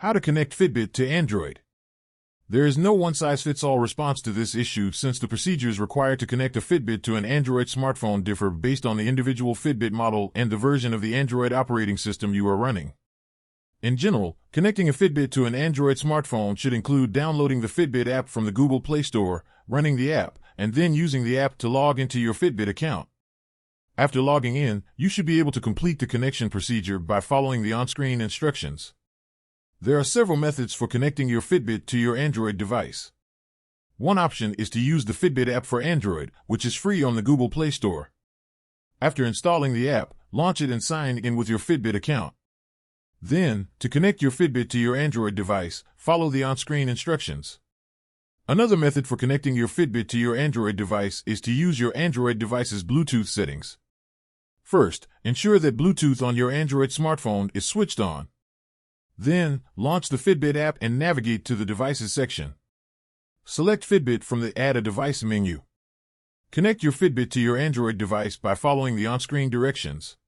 How to connect Fitbit to Android. There is no one-size-fits-all response to this issue since the procedures required to connect a Fitbit to an Android smartphone differ based on the individual Fitbit model and the version of the Android operating system you are running. In general, connecting a Fitbit to an Android smartphone should include downloading the Fitbit app from the Google Play Store, running the app, and then using the app to log into your Fitbit account. After logging in, you should be able to complete the connection procedure by following the on-screen instructions. There are several methods for connecting your Fitbit to your Android device. One option is to use the Fitbit app for Android, which is free on the Google Play Store. After installing the app, launch it and sign in with your Fitbit account. Then, to connect your Fitbit to your Android device, follow the on-screen instructions. Another method for connecting your Fitbit to your Android device is to use your Android device's Bluetooth settings. First, ensure that Bluetooth on your Android smartphone is switched on. Then, launch the Fitbit app and navigate to the Devices section. Select Fitbit from the Add a Device menu. Connect your Fitbit to your Android device by following the on-screen directions.